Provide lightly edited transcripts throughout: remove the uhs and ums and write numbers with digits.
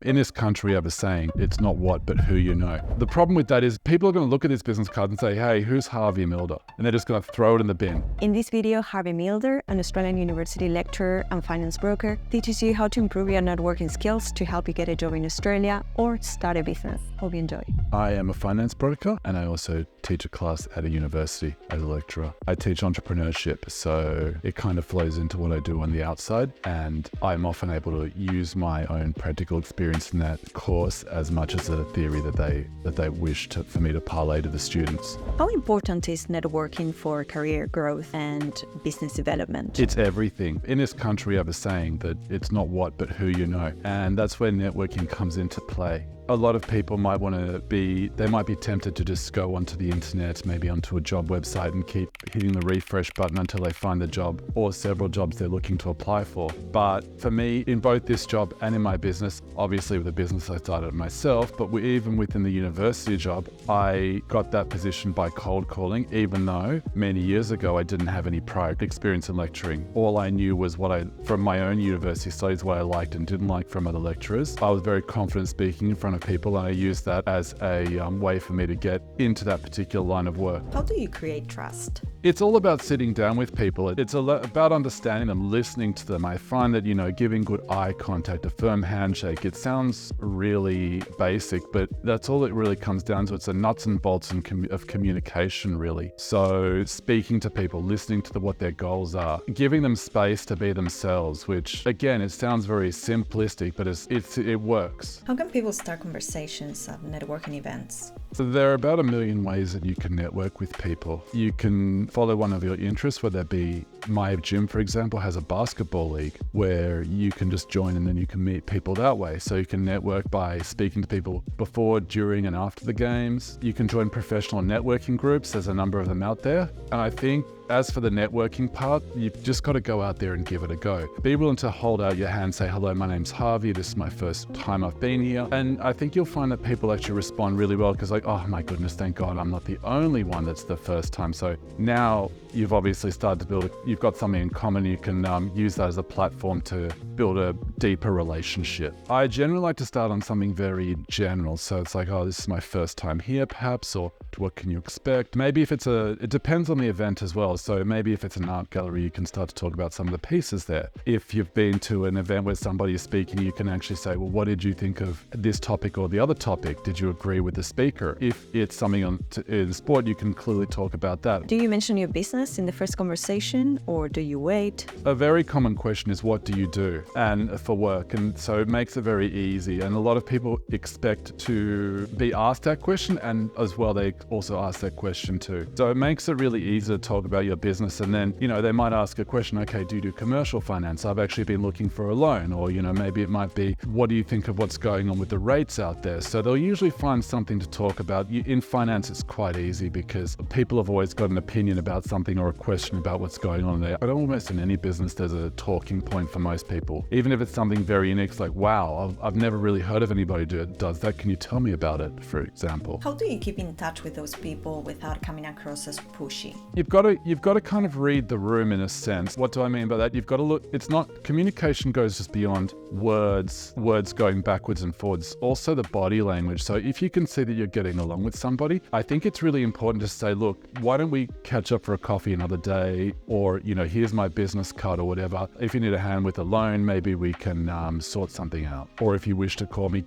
In this country, I have a saying, it's not what, but who you know. The problem with that is people are going to look at this business card and say, hey, who's Harvey Milder? And they're just going to throw it in the bin. In this video, Harvey Milder, an Australian university lecturer and finance broker, teaches you how to improve your networking skills to help you get a job in Australia or start a business. Hope you enjoy. I am a finance broker and I also teach a class at a university as a lecturer. I teach entrepreneurship, so it kind of flows into what I do on the outside, and I'm often able to use my own practical experience in that course as much as a theory that they wish for me to parlay to the students. How important is networking for career growth and business development? It's everything. In this country, I have a saying that it's not what, but who you know. And that's where networking comes into play. A lot of people might be tempted to just go onto the internet, maybe onto a job website and keep hitting the refresh button until they find the job or several jobs they're looking to apply for. But for me, in both this job and in my business, obviously with the business I started myself, but even within the university job, I got that position by cold calling, even though many years ago I didn't have any prior experience in lecturing. All I knew was from my own university studies, what I liked and didn't like from other lecturers. I was very confident speaking in front of people, and I use that as a way for me to get into that particular line of work. How do you create trust? It's all about sitting down with people. It's about understanding them, listening to them. I find that, giving good eye contact, a firm handshake, it sounds really basic, but that's all it really comes down to. It's the nuts and bolts of communication, really. So speaking to people, listening to what their goals are, giving them space to be themselves, which again, it sounds very simplistic, but it works. How can people start conversations at networking events? So there are about 1 million ways that you can network with people. You can follow one of your interests, whether that be my gym, for example, has a basketball league where you can just join and then you can meet people that way. So you can network by speaking to people before, during, and after the games. You can join professional networking groups. There's a number of them out there. And I think as for the networking part, you've just got to go out there and give it a go. Be willing to hold out your hand, say, hello, my name's Harvey. This is my first time I've been here. And I think you'll find that people actually respond really well because oh my goodness, thank God I'm not the only one that's the first time. So now you've obviously started to you've got something in common. You can use that as a platform to build a deeper relationship. I generally like to start on something very general. So it's like, oh, this is my first time here perhaps, or what can you expect? Maybe if it depends on the event as well. So maybe if it's an art gallery, you can start to talk about some of the pieces there. If you've been to an event where somebody is speaking, you can actually say, well, what did you think of this topic or the other topic? Did you agree with the speaker? If it's something in sport, you can clearly talk about that. Do you mention your business in the first conversation, or do you wait? A very common question is, what do you do? And for work. And so it makes it very easy. And a lot of people expect to be asked that question, and as well, they also ask that question too. So it makes it really easy to talk about your business. And then, they might ask a question, okay, do you do commercial finance? I've actually been looking for a loan. Or, maybe it might be, what do you think of what's going on with the rates out there? So they'll usually find something to talk about. In finance, it's quite easy because people have always got an opinion about something or a question about what's going on there. But almost in any business, there's a talking point for most people. Even if it's something very unique, like, wow, I've never really heard of anybody does that. Can you tell me about it, for example? How do you keep in touch with those people without coming across as pushy? You've got to kind of read the room in a sense. What do I mean by that? You've got to look, communication goes just beyond words going backwards and forwards, also the body language. So if you can see that you're getting along with somebody, I think it's really important to say, look, why don't we catch up for a coffee another day? Or, here's my business card or whatever. If you need a hand with a loan, maybe we can sort something out. Or if you wish to call me,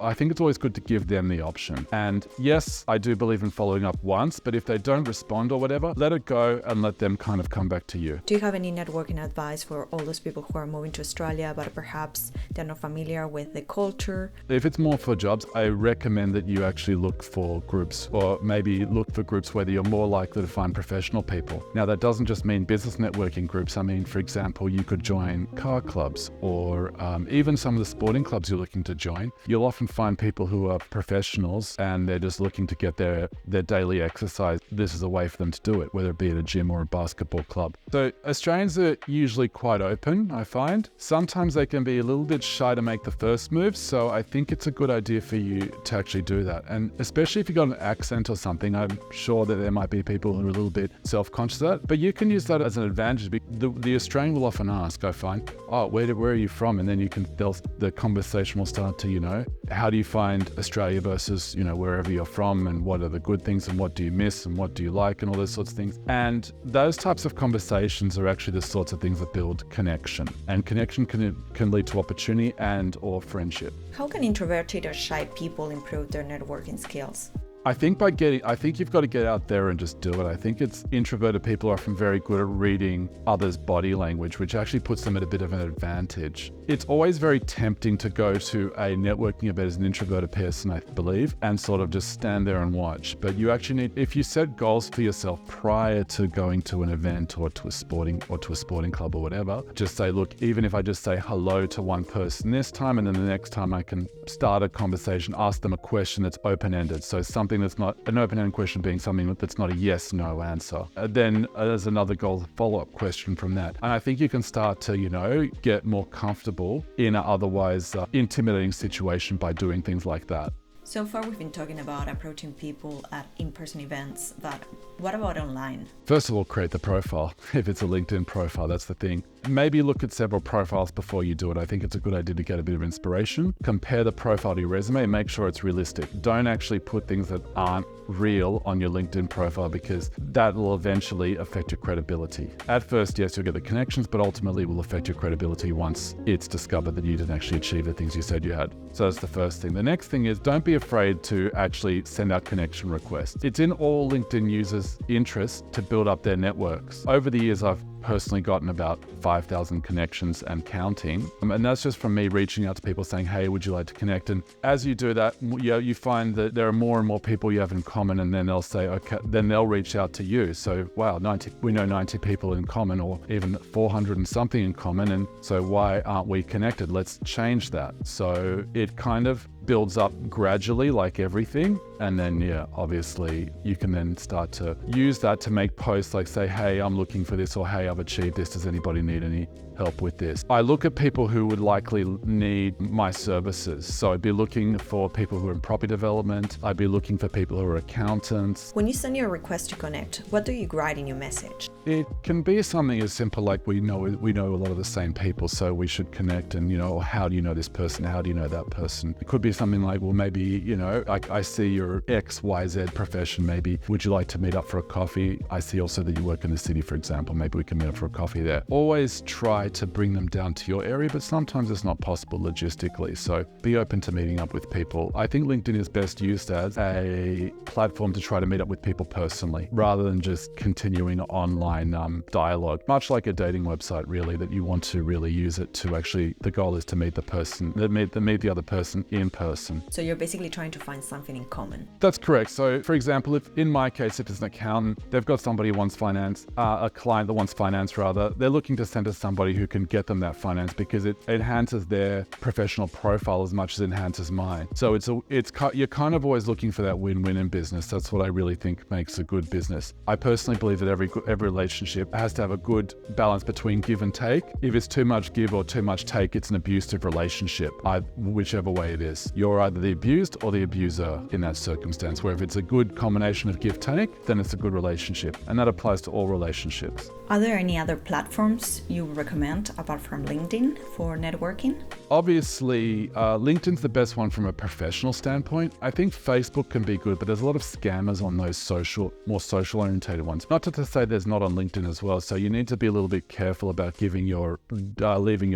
I think it's always good to give them the option. And yes, I do believe in following up once, but if they don't respond or whatever, let it go and let them kind of come back to you. Do you have any networking advice for all those people who are moving to Australia, but perhaps they're not familiar with the culture? If it's more for jobs, I recommend that you actually look for groups, or maybe look for groups where you're more likely to find professional people. Now, that doesn't just mean business networking groups. I mean, for example, you could join car clubs or even some of the sporting clubs you're looking to join. You'll often find people who are professionals and they're just looking to get their daily exercise. This is a way for them to do it, whether it be at a gym or a basketball club. So Australians are usually quite open, I find. Sometimes they can be a little bit shy to make the first move, so I think it's a good idea for you to actually do that. And especially if you've got an accent or something, I'm sure that there might be people who are a little bit self-conscious of that, but you can use that as an advantage. the Australian will often ask, I find, oh, where are you from? And then the conversation will start to, how do you find Australia versus, wherever you're from, and what are the good things and what do you miss and what do you like and all those sorts of things. And those types of conversations are actually the sorts of things that build connection. And connection can lead to opportunity and or friendship. How can introverted or shy people improve their networking skills? I think you've got to get out there and just do it. I think introverted people are often very good at reading others' body language, which actually puts them at a bit of an advantage. It's always very tempting to go to a networking event as an introverted person, I believe, and sort of just stand there and watch. But you actually need, if you set goals for yourself prior to going to an event or to a sporting club or whatever, just say, look, even if I just say hello to one person this time, and then the next time I can start a conversation, ask them a question that's open-ended. So something that's not an open-ended question being something that's not a yes/no answer. Then there's another goal, follow-up question from that. And I think you can start to, get more comfortable in an otherwise intimidating situation by doing things like that. So far, we've been talking about approaching people at in-person events, but what about online? First of all, create the profile. If it's a LinkedIn profile, that's the thing. Maybe look at several profiles before you do it. I think it's a good idea to get a bit of inspiration. Compare the profile to your resume and make sure it's realistic. Don't actually put things that aren't real on your LinkedIn profile, because that will eventually affect your credibility. At first, yes, you'll get the connections, but ultimately it will affect your credibility once it's discovered that you didn't actually achieve the things you said you had. So that's the first thing. The next thing is, don't be afraid to actually send out connection requests. It's in all LinkedIn users' interest to build up their networks. Over the years, I've personally gotten about 5,000 connections and counting. And that's just from me reaching out to people saying, hey, would you like to connect? And as you do that, you find that there are more and more people you have in common, and then they'll say, okay, then they'll reach out to you. So, wow, we know 90 people in common, or even 400 and something in common. And so why aren't we connected? Let's change that. So it kind of builds up gradually, like everything. And then, obviously you can then start to use that to make posts like, say, hey, I'm looking for this, or hey, I've achieved this. Does anybody need any help with this? I look at people who would likely need my services. So I'd be looking for people who are in property development. I'd be looking for people who are accountants. When you send your request to connect, what do you write in your message? It can be something as simple like, we know a lot of the same people, so we should connect. And, or how do you know this person? How do you know that person? It could be something like, well, maybe, I see your XYZ profession. Maybe would you like to meet up for a coffee? I see also that you work in the city, for example. Maybe we can meet up for a coffee there. Always try to bring them down to your area, but sometimes it's not possible logistically. So be open to meeting up with people. I think LinkedIn is best used as a platform to try to meet up with people personally, rather than just continuing online dialogue, much like a dating website, really, that you want to really use it to actually, the goal is to meet meet the other person in person. So you're basically trying to find something in common. That's correct. So for example, if in my case, if it's an accountant, they've got somebody who wants finance, a client that wants finance rather, they're looking to send to somebody who can get them that finance, because it enhances their professional profile as much as it enhances mine. So you're kind of always looking for that win-win in business. That's what I really think makes a good business. I personally believe that every relationship has to have a good balance between give and take. If it's too much give or too much take, it's an abusive relationship, whichever way it is. You're either the abused or the abuser in that circumstance, where if it's a good combination of give-take, then it's a good relationship. And that applies to all relationships. Are there any other platforms you recommend apart from LinkedIn for networking? Obviously, LinkedIn's the best one from a professional standpoint. I think Facebook can be good, but there's a lot of scammers on those more social orientated ones. Not to say there's not on LinkedIn as well. So you need to be a little bit careful about leaving your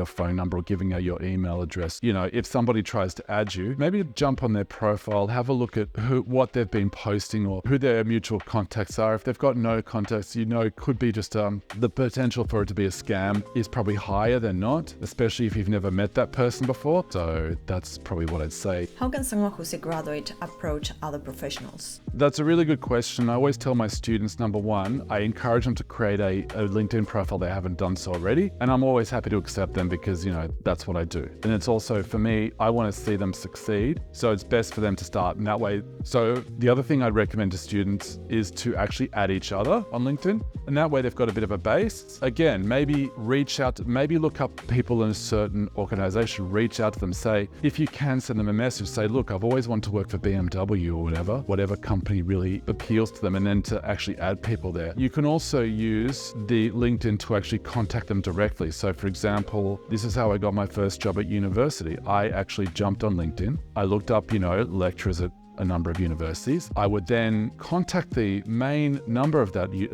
phone number or giving out your email address. If somebody tries to add you, maybe jump on their profile, have a look at what they've been posting or who their mutual contacts are. If they've got no contacts, it could be just the potential for it to be a scam is probably higher than not, especially if you've never met that person before. So that's probably what I'd say. How can someone who's a graduate approach other professionals? That's a really good question. I always tell my students, number one, I encourage them to create a LinkedIn profile they haven't done so already. And I'm always happy to accept them because, that's what I do. And it's also, for me, I want to see them succeed. So it's best for them to start in that way. So the other thing I'd recommend to students is to actually add each other on LinkedIn. And that way they've got a bit of a base. Again, maybe reach out out, maybe look up people in a certain organization, reach out to them, say, if you can, send them a message, say, look, I've always wanted to work for BMW or whatever company really appeals to them, and then to actually add people there. You can also use the LinkedIn to actually contact them directly. So for example, this is how I got my first job at university. I actually jumped on LinkedIn. I looked up, lecturers at a number of universities. I would then contact the main number of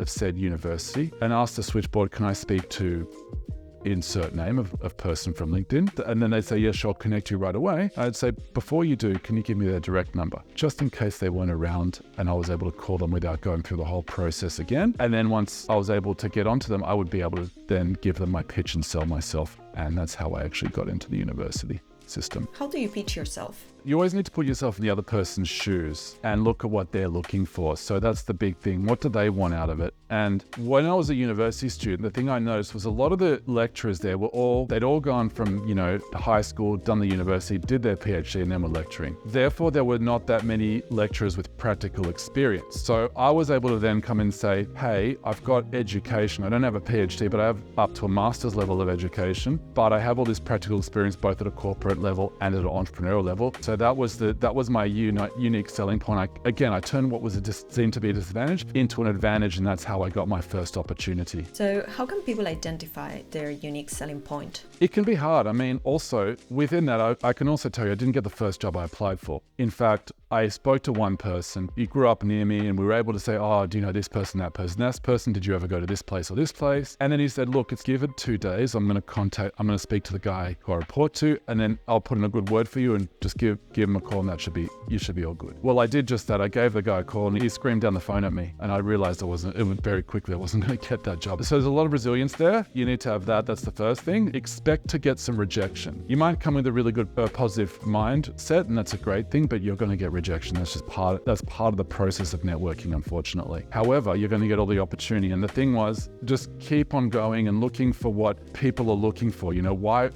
said university and ask the switchboard, can I speak to insert name of person from LinkedIn? And then they'd say, yes, sure, I'll connect you right away. I'd say, before you do, can you give me their direct number? Just in case they weren't around and I was able to call them without going through the whole process again. And then once I was able to get onto them, I would be able to then give them my pitch and sell myself. And that's how I actually got into the university system. How do you pitch yourself? You always need to put yourself in the other person's shoes and look at what they're looking for. So that's the big thing. What do they want out of it? And when I was a university student, the thing I noticed was a lot of the lecturers there they'd all gone from, high school, done the university, did their PhD, and then were lecturing. Therefore, there were not that many lecturers with practical experience. So I was able to then come and say, hey, I've got education. I don't have a PhD, but I have up to a master's level of education, but I have all this practical experience both at a corporate level and at an entrepreneurial level. So that was my unique selling point. I turned what was seemed to be a disadvantage into an advantage, and that's how I got my first opportunity. So how can people identify their unique selling point? It can be hard. I mean, also within that, I can also tell you I didn't get the first job I applied for. In fact, I spoke to one person. He grew up near me, and we were able to say, oh, do you know this person, that person? Did you ever go to this place or this place? And then he said, look, it's given 2 days. I'm going to speak to the guy who I report to, and then I'll put in a good word for you and just give him a call, and you should be all good. Well, I did just that. I gave the guy a call, and he screamed down the phone at me, and I realized it went very quickly. I wasn't going to get that job. So there's a lot of resilience there. You need to have that. That's the first thing. Expect to get some rejection. You might come with a really good positive mindset, and that's a great thing, but you're going to get rejection. That's part of the process of networking, unfortunately. However, you're going to get all the opportunity. And the thing was, just keep on going and looking for what people are looking for. Why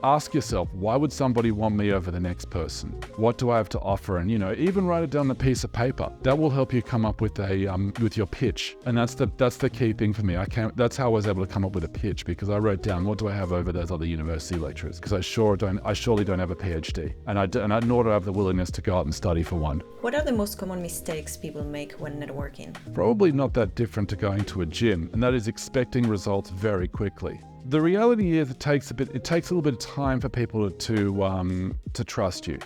ask yourself, why would somebody want me over the next person? What do I have to offer? And even write it down on a piece of paper. That will help you come up with with your pitch. And that's the key thing for me. That's how I was able to come up with a pitch, because I wrote down, what do I have over those other university lecturers? Because I surely don't have a PhD, and nor do I have the willingness to go out and study for one. What are the most common mistakes people make when networking? Probably not that different to going to a gym, and that is expecting results very quickly. The reality is it takes a little bit of time for people to trust you.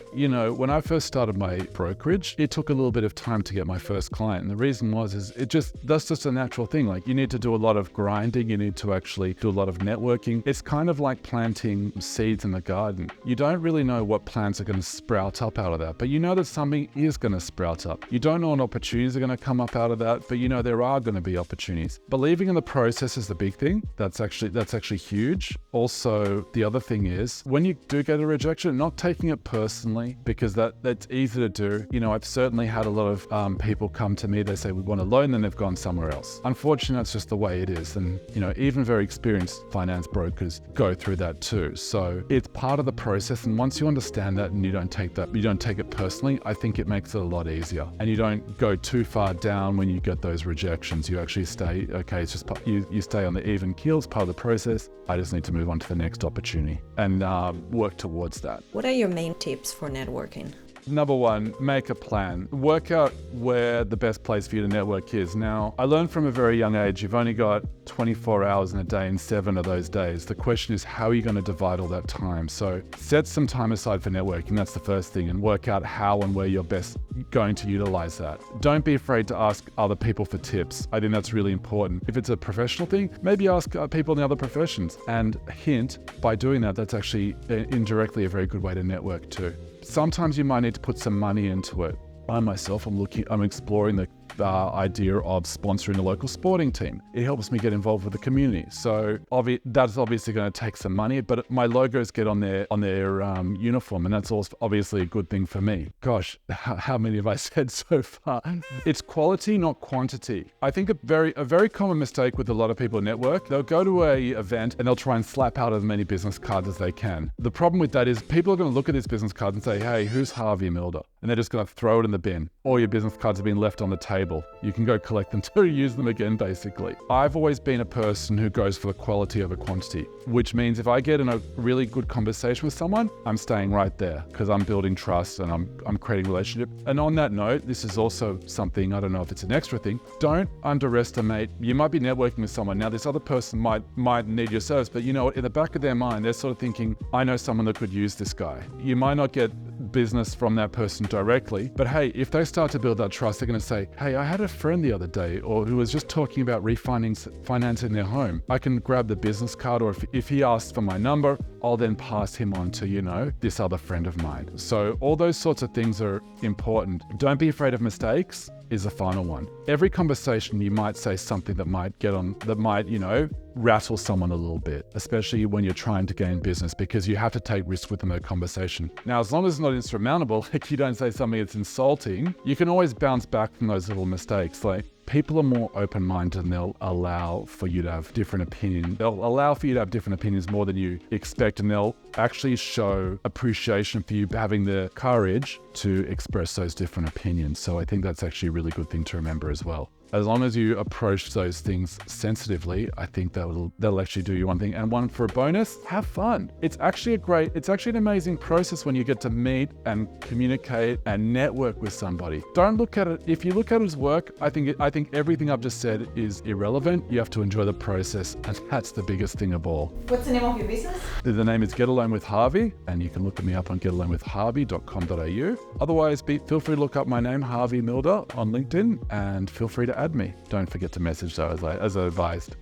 When I first started my brokerage, it took a little bit of time to get my first client. And the reason that's just a natural thing. Like, you need to do a lot of grinding. You need to actually do a lot of networking. It's kind of like planting seeds in the garden. You don't really know what plants are going to sprout up out of that, but you know that something is going to sprout up. You don't know what opportunities are going to come up out of that, but there are going to be opportunities. Believing in the process is the big thing. That's actually huge. Also, the other thing is, when you do get a rejection, not taking it personally, because that's easy to do. I've certainly had a lot of people come to me, they say, we want a loan, then they've gone somewhere else. Unfortunately, that's just the way it is. And, even very experienced finance brokers go through that too. So it's part of the process. And once you understand that and you don't take it personally, I think it makes it a lot easier. And you don't go too far down when you get those rejections. You actually stay, okay, it's just, you stay on the even keel, it's part of the process. I just need to move on to the next opportunity and work towards that. What are your main tips for networking? Number one, make a plan. Work out where the best place for you to network is. Now, I learned from a very young age, you've only got 24 hours in a day and 7 of those days. The question is, how are you going to divide all that time? So set some time aside for networking. That's the first thing, and work out how and where you're best going to utilize that. Don't be afraid to ask other people for tips. I think that's really important. If it's a professional thing, maybe ask people in the other professions. And hint, by doing that, that's actually indirectly a very good way to network too. Sometimes you might need to put some money into it. I myself, I'm exploring the idea of sponsoring a local sporting team. It helps me get involved with the community. So that's obviously going to take some money, but my logos get on their uniform, and that's also obviously a good thing for me. Gosh, how many have I said so far? It's quality, not quantity. I think a very common mistake with a lot of people at network, they'll go to a event and they'll try and slap out as many business cards as they can. The problem with that is people are going to look at this business card and say, hey, who's Harvey Milder? And they're just going to throw it in the bin. All your business cards have been left on the table table. You can go collect them to use them again, basically. I've always been a person who goes for the quality over quantity, which means if I get in a really good conversation with someone, I'm staying right there because I'm building trust and I'm creating a relationship. And on that note, this is also something, I don't know if it's an extra thing, don't underestimate. You might be networking with someone. Now, this other person might need your service, but you know what? In the back of their mind, they're sort of thinking, I know someone that could use this guy. You might not get business from that person directly, but hey, if they start to build that trust, they're going to say, hey, I had a friend the other day or who was just talking about refinancing their home. I can grab the business card, or if he asks for my number, I'll then pass him on to, this other friend of mine. So all those sorts of things are important. Don't be afraid of mistakes is the final one. Every conversation you might say something that might rattle someone a little bit, especially when you're trying to gain business, because you have to take risks within the conversation. Now, as long as it's not insurmountable, like you don't say something that's insulting, you can always bounce back from those little mistakes. Like, people are more open-minded and they'll allow for you to have different opinions. They'll allow for you to have different opinions more than you expect, and they'll actually show appreciation for you having the courage to express those different opinions. So I think that's actually a really good thing to remember as well. As long as you approach those things sensitively, I think that'll actually do you one thing. And one for a bonus, have fun. It's actually an amazing process when you get to meet and communicate and network with somebody. Don't look at it, if you look at it as work, I think everything I've just said is irrelevant. You have to enjoy the process, and that's the biggest thing of all. What's the name of your business? The name is Get Alone with Harvey, and you can look me up on getalonewithharvey.com.au. Otherwise, feel free to look up my name, Harvey Milder, on LinkedIn, and feel free to add me. Don't forget to message though, as I advised.